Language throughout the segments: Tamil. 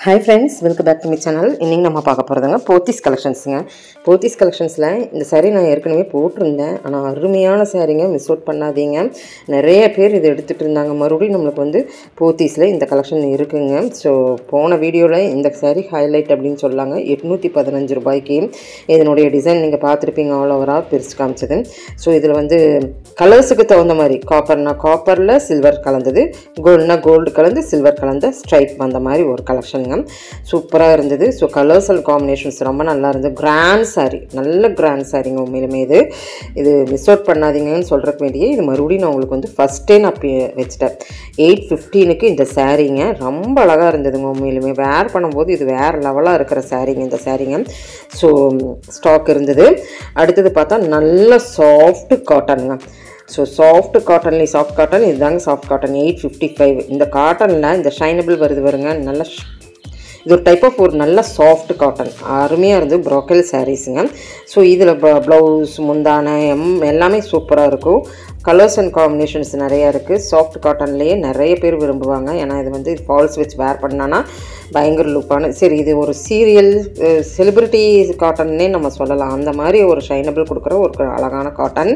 Hi friends, welcome back to my channel. இன்னைக்கு நம்ம பார்க்க போறதுங்க போத்தீஸ் கலெக்ஷன்ஸ்ங்க. போத்தீஸ் கலெக்ஷன்ஸ்ல இந்த saree நான் ஏற்கனவே போட்டுருந்தேன். ஆனா அருமையான சாரீங்க, மிஸ் அவுட் பண்ணாதீங்க. நிறைய பேர் இத எடுத்துட்டு இருந்தாங்க. மறுபடியும் நமக்கு வந்து போத்தீஸ்ல இந்த கலெக்ஷன் இருக்குங்க. சோ போன வீடியோல இந்த saree ஹைலைட் அப்படினு சொல்லாங்க. 815 ரூபாய்க்கு இதனுடைய டிசைன் நீங்க பார்த்திருப்பீங்க ஆல் ஓவரா பிரிச்சு காமிச்சது. சோ இதுல வந்து கலர்ஸ்க்கு தகுந்த மாதிரி காப்பர்னா காப்பர்ல சில்வர் கலந்தது, கோல்ட்னா கோல்ட் கலந்து சில்வர் கலந்த ஸ்ட்ரைப் அந்த மாதிரி ஒரு கலெக்ஷன் சூப்பரா இருந்தது. ஸோ கலர்ஸ் அண்ட் காம்பினேஷன்ஸ் ரொம்ப நல்லா இருந்தது. கிராண்ட் சாரி, நல்ல கிராண்ட் சாரிங்க. உண்மையிலுமே இது மிஸ் அவுட் பண்ணாதீங்கன்னு சொல்றதுக்கு வேண்டியே இது மறுபடியும் நான் உங்களுக்கு வந்து ஃபர்ஸ்டே நான் வச்சுட்டேன். 815க்கு இந்த சாரீங்க ரொம்ப அழகா இருந்ததுங்க. உண்மையிலுமே வேர் பண்ணும்போது இது வேற லெவலாக இருக்கிற சாரீங்க இந்த சாரீங்க. ஸோ ஸ்டாக் இருந்தது. அடுத்தது பார்த்தா நல்ல சாஃப்ட் காட்டனுங்க. ஸோ சாஃப்ட் காட்டன்லேயே சாஃப்ட் காட்டன் இதுதாங்க சாஃப்ட் காட்டன் 855. இந்த காட்டனில் இந்த ஷைனபிள் வருது பாருங்க, நல்ல இது ஒரு டைப் ஆஃப் ஒரு நல்ல சாஃப்ட் காட்டன், அருமையாக இருந்து ப்ரோக்கல் சாரீஸுங்க. ஸோ இதில் ப்ளவுஸ் முந்தான எல்லாமே சூப்பராக இருக்கும். கலர்ஸ் அண்ட் காம்பினேஷன்ஸ் நிறையா இருக்குது. சாஃப்ட் காட்டன்லேயே நிறைய பேர் விரும்புவாங்க. ஏன்னா இது வந்து ஃபால்ஸ் வச்சு வேர் பண்ணான்னா பயங்கர லுக்கான, சரி இது ஒரு சீரியல் செலிப்ரிட்டி காட்டன்னே நம்ம சொல்லலாம். அந்த மாதிரி ஒரு ஷைனபிள் கொடுக்குற ஒரு அழகான காட்டன்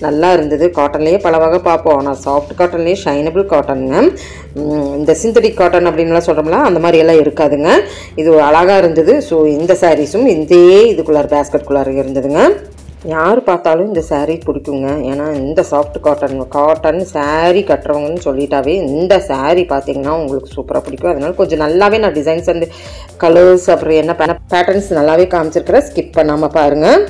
நல்லா இருந்தது. காட்டன்லேயே பல வகை பார்ப்போம், ஆனால் சாஃப்ட் காட்டன்லேயே ஷைனபிள் காட்டனுங்க. இந்த சிந்தட்டிக் காட்டன் அப்படின்லாம் சொல்கிறோம்ல, அந்த மாதிரி எல்லாம் இருக்காதுங்க. இது அழகாக இருந்தது. ஸோ இந்த சாரீஸும் இதே இதுக்குள்ளார பேஸ்கெட்குள்ளார இருந்ததுங்க. யார் பார்த்தாலும் இந்த சாரீ பிடிக்குங்க. ஏன்னா இந்த சாஃப்ட் காட்டன் சாரீ கட்டுறவங்கன்னு சொல்லிட்டாவே இந்த சாரீ பார்த்தீங்கன்னா உங்களுக்கு சூப்பராக பிடிக்கும். அதனால கொஞ்சம் நல்லாவே நான் டிசைன்ஸ் அண்ட் கலர்ஸ் அப்புறம் என்ன பேட்டர்ன்ஸ் நல்லாவே காமிச்சிருக்கிறேன். ஸ்கிப் பண்ணாமல் பாருங்கள்.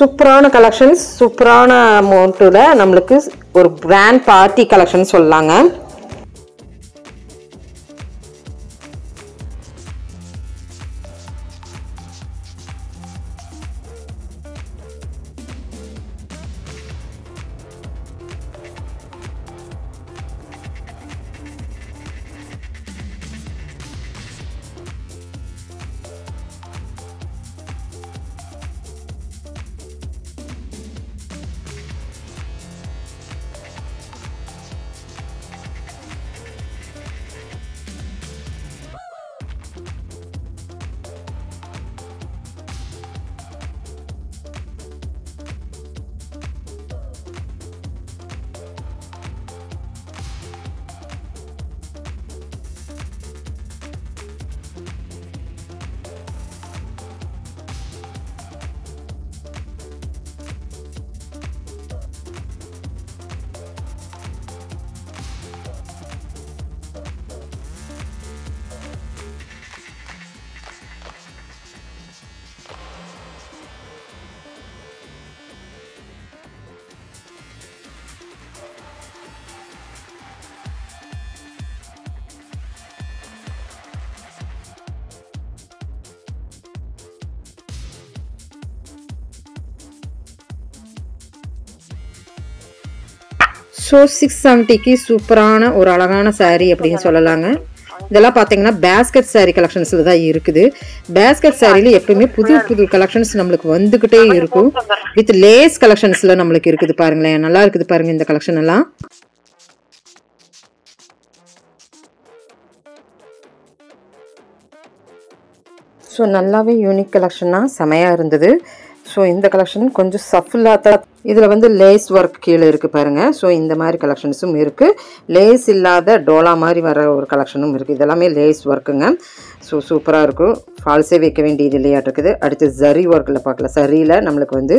சூப்பரான கலெக்ஷன்ஸ், சூப்பரான அமௌண்ட்டோட நம்மளுக்கு ஒரு கிராண்ட் பார்ட்டி கலெக்ஷன் சொல்லலாங்க. ஸோ 670க்கு சூப்பரான ஒரு அழகான saree அப்படின்னு சொல்லலாங்க. இதெல்லாம் பார்த்தீங்கன்னா பேஸ்கெட் saree கலெக்ஷன்ஸில் தான் இருக்குது. பேஸ்கெட் சாரியில் எப்பவுமே புது புது கலெக்ஷன்ஸ் நம்மளுக்கு வந்துக்கிட்டே இருக்கும். வித் லேஸ் கலெக்ஷன்ஸில் நம்மளுக்கு இருக்குது பாருங்களேன். நல்லா இருக்குது பாருங்கள் இந்த கலெக்ஷன் எல்லாம். ஸோ நல்லாவே யூனிக் கலெக்ஷனாக செமையாக இருந்தது. ஸோ இந்த கலெக்ஷன் கொஞ்சம் சஃபுல்லாக தான். இதில் வந்து லேஸ் ஒர்க் கீழே இருக்குது பாருங்கள். ஸோ இந்த மாதிரி கலெக்ஷன்ஸும் இருக்குது. லேஸ் இல்லாத டோலா மாதிரி வர ஒரு கலெக்ஷனும் இருக்குது. இதெல்லாமே லேஸ் ஒர்க்குங்க. ஸோ சூப்பராக இருக்கும். ஃபால்ஸே வைக்க வேண்டியது இல்லையாட்டிருக்குது. அடுத்து ஜரி ஒர்க்கில் பார்க்கலாம். சரியில் நம்மளுக்கு வந்து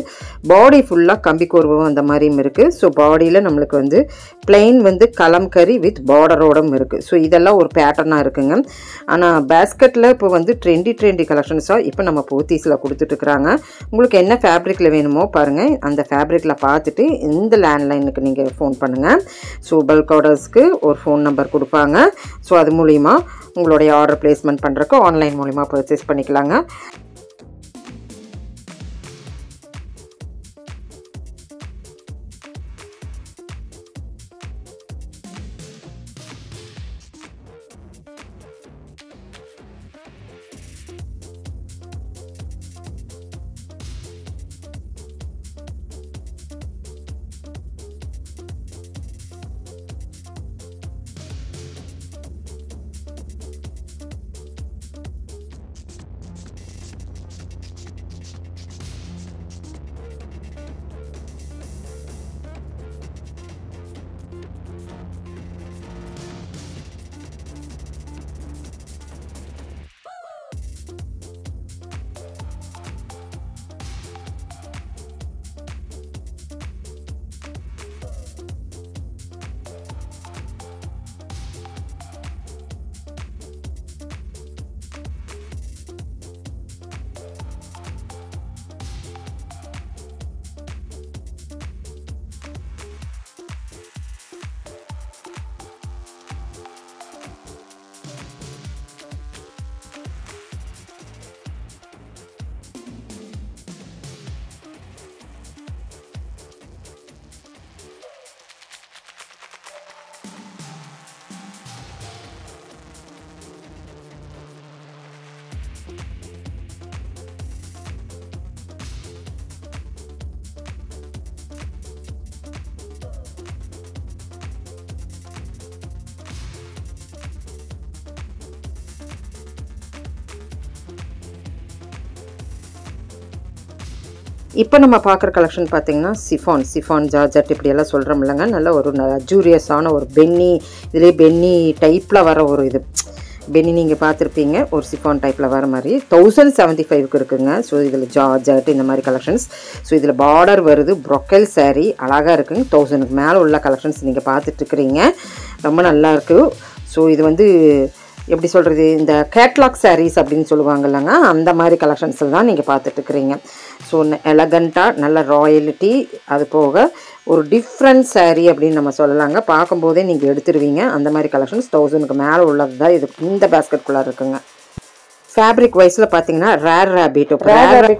பாடி ஃபுல்லாக கம்பி கோர்வும் அந்த மாதிரியும் இருக்குது. ஸோ பாடியில் நம்மளுக்கு வந்து பிளெயின் வந்து கலம்கரி வித் பார்டரோடும் இருக்குது. ஸோ இதெல்லாம் ஒரு பேட்டர்னாக இருக்குங்க. ஆனால் பேஸ்கெட்டில் இப்போ வந்து ட்ரெண்டி கலெக்ஷன்ஸாக இப்போ நம்ம போத்தீஸில் கொடுத்துட்ருக்குறாங்க. உங்களுக்கு என்ன ஃபேப்ரிக்கில் வேணுமோ பாருங்கள். அந்த ஃபேப்ரிக்கில் பார்த்துட்டு இந்த லேண்ட்லைனுக்கு நீங்கள் ஃபோன் பண்ணுங்கள். ஸோ பல்க் ஆர்டர்ஸ்க்கு ஒரு ஃபோன் நம்பர் கொடுப்பாங்க. ஸோ அது மூலிமா உங்களுடைய ஆர்டர் பிளேஸ்மெண்ட் பண்ணுறதுக்கு ஆன்லைன் மூலிமா பர்ச்சேஸ் பண்ணிக்கலாங்க. இப்போ நம்ம பார்க்குற கலெக்ஷன் பார்த்தீங்கன்னா சிஃபான் ஜார்ஜெட் இப்படியெல்லாம் சொல்கிறோம் இல்லைங்க. நல்ல ஒரு லக்ஸூரியஸான ஒரு பென்னி, இதிலே பென்னி டைப்பில் வர ஒரு இது பென்னி நீங்கள் பார்த்துருப்பீங்க. ஒரு சிஃபான் டைப்பில் வர மாதிரி 1075க்கு இருக்குங்க. ஸோ இதில் ஜார்ஜெட் இந்த மாதிரி கலெக்ஷன்ஸ். ஸோ இதில் பார்டர் வருது. ப்ரொக்கல் saree அழகாக இருக்குங்க. 1000க்கு மேலே உள்ள கலெக்ஷன்ஸ் நீங்கள் பார்த்துட்ருக்குறீங்க. ரொம்ப நல்லாயிருக்கு. ஸோ இது வந்து எப்படி சொல்கிறது, இந்த கேட்லாக் sarees அப்படின்னு சொல்லுவாங்க இல்லைங்க, அந்த மாதிரி கலெக்ஷன்ஸில் தான் நீங்கள் பார்த்துட்ருக்குறீங்க. ஸோ எலகண்ட்டாக நல்ல ராயலிட்டி, அது போக ஒரு டிஃப்ரெண்ட் saree அப்படின்னு நம்ம சொல்லலாங்க. பார்க்கும்போதே நீங்கள் எடுத்துருவீங்க. அந்த மாதிரி கலெக்ஷன்ஸ் 1000க்கு மேலே உள்ளது தான் இது இந்த பேஸ்கெட்குள்ளே இருக்குங்க. ஃபேப்ரிக் வைஸில் பார்த்தீங்கன்னா ரேர் ரேபிட்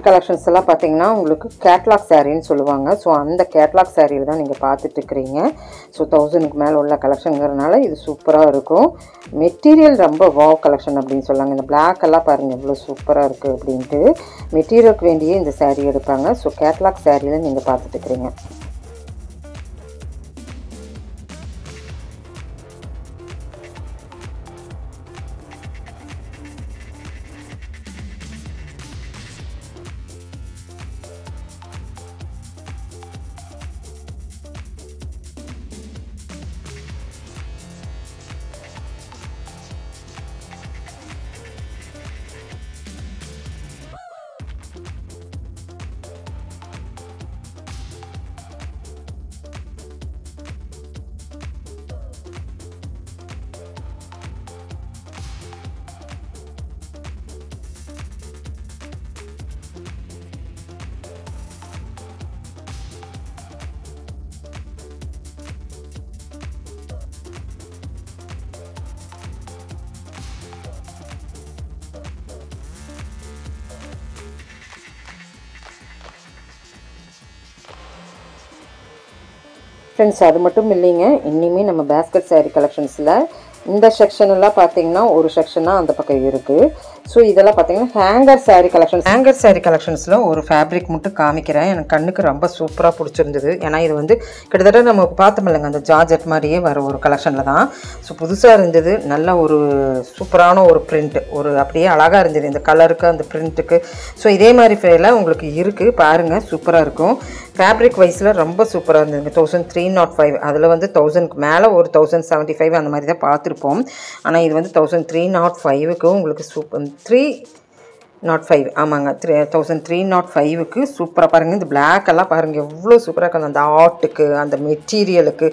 கலெக்ஷன்ஸ் எல்லாம் பார்த்தீங்கன்னா உங்களுக்கு கேட்லாக் சாரின்னு சொல்லுவாங்க. ஸோ அந்த கேட்லாக் சாரியில் தான் நீங்கள் பார்த்துட்ருக்குறீங்க. ஸோ 1000க்கு மேலே உள்ள கலெக்ஷனுங்கிறதுனால இது சூப்பராக இருக்கும். மெட்டீரியல் ரொம்ப வாவ் கலெக்ஷன் அப்படின்னு சொல்லாங்க. இந்த பிளாக் எல்லாம் பாருங்கள் எவ்வளோ சூப்பராக இருக்குது அப்படின்ட்டு. மெட்டீரியலுக்கு வேண்டியே இந்த சாரீ எடுப்பாங்க. ஸோ கேட்லாக் சாரியில் நீங்கள் பார்த்துட்ருக்குறீங்க. ஃப்ரெண்ட்ஸ் அது மட்டும் இல்லைங்க, இனிமே நம்ம பேஸ்கெட் saree கலெக்ஷன்ஸில் இந்த செக்ஷன் எல்லாம் பார்த்தீங்கன்னா ஒரு செக்ஷனாக அந்த பக்கம் இருக்குது. ஸோ இதெல்லாம் பார்த்தீங்கன்னா ஹேங்கர் saree கலெக்ஷன்ஸில் ஒரு ஃபேப்ரிக் மட்டும் காமிக்கிறேன். எனக்கு கண்ணுக்கு ரொம்ப சூப்பராக பிடிச்சிருந்தது. ஏன்னா இது வந்து கிட்டத்தட்ட நம்ம பார்த்தோமில்லைங்க அந்த ஜார்ஜெட் மாதிரியே வர ஒரு கலெக்ஷனில் தான். ஸோ புதுசாக இருந்தது, நல்ல ஒரு சூப்பரான ஒரு பிரிண்ட், ஒரு அப்படியே அழகாக இருந்தது இந்த கலருக்கு அந்த பிரிண்ட்டுக்கு. ஸோ இதே மாதிரி ஃபேரில் உங்களுக்கு இருக்குது பாருங்கள், சூப்பராக இருக்கும். ஃபேப்ரிக் வைஸில் ரொம்ப சூப்பராக இருந்ததுங்க. 1305 அதில் வந்து 1000க்கு மேலே ஒரு 1075 அந்த மாதிரி தான் பார்த்துருப்போம். ஆனால் இது வந்து 1305க்கு உங்களுக்கு 305 ஆமாங்க 1305க்கு சூப்பராக பாருங்கள். இந்த பிளாக் எல்லாம் பாருங்கள் எவ்வளோ சூப்பராக இருக்குது. அந்த ஆர்ட்டுக்கு அந்த மெட்டீரியலுக்கு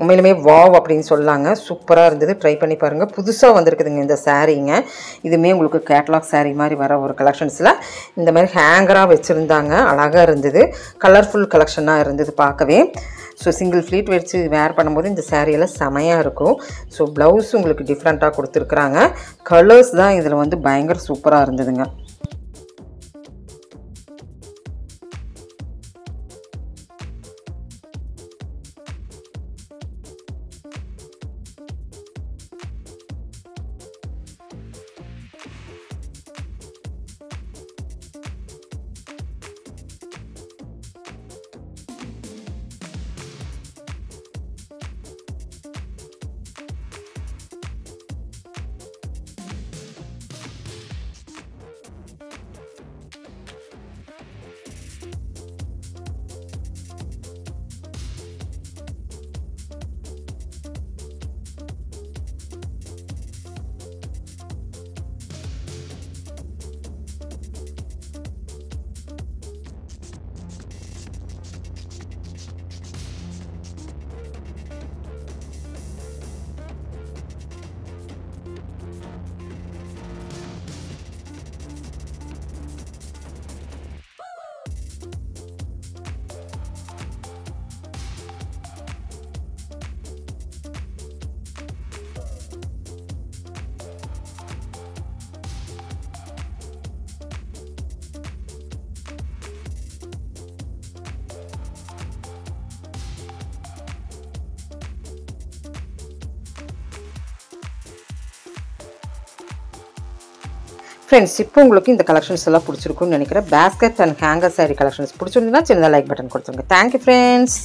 உண்மையிலுமே வாவ் அப்படின்னு சொல்லாங்க. சூப்பராக இருந்தது, ட்ரை பண்ணி பாருங்கள். புதுசாக வந்திருக்குதுங்க இந்த சாரீங்க. இதுவுமே உங்களுக்கு கேட்லாக் saree மாதிரி வர ஒரு கலெக்ஷன்ஸில் இந்த மாதிரி ஹேங்கராக வச்சுருந்தாங்க. அழகாக இருந்தது, கலர்ஃபுல் கலெக்ஷனாக இருந்தது பார்க்கவே. ஸோ சிங்கிள் ஃப்ளீட் வச்சு வேர் பண்ணும்போது இந்த சாரியெல்லாம் செமையாக இருக்கும். ஸோ ப்ளவுஸ் உங்களுக்கு டிஃப்ரெண்ட்டாக கொடுத்துருக்குறாங்க. கலர்ஸ் தான் இதில் வந்து பயங்கர சூப்பராக இருந்ததுங்க. ஃப்ரெண்ட்ஸ் இப்போ உங்களுக்கு இந்த கலெக்ஷன்ஸ் எல்லாம் பிடிச்சிருக்குன்னு நினைக்கிறேன். Basket and hanger saree collections பிடிச்சிருந்ததுன்னா சின்னதாக லைக் பட்டன் கொடுத்துருங்க. Thank you friends.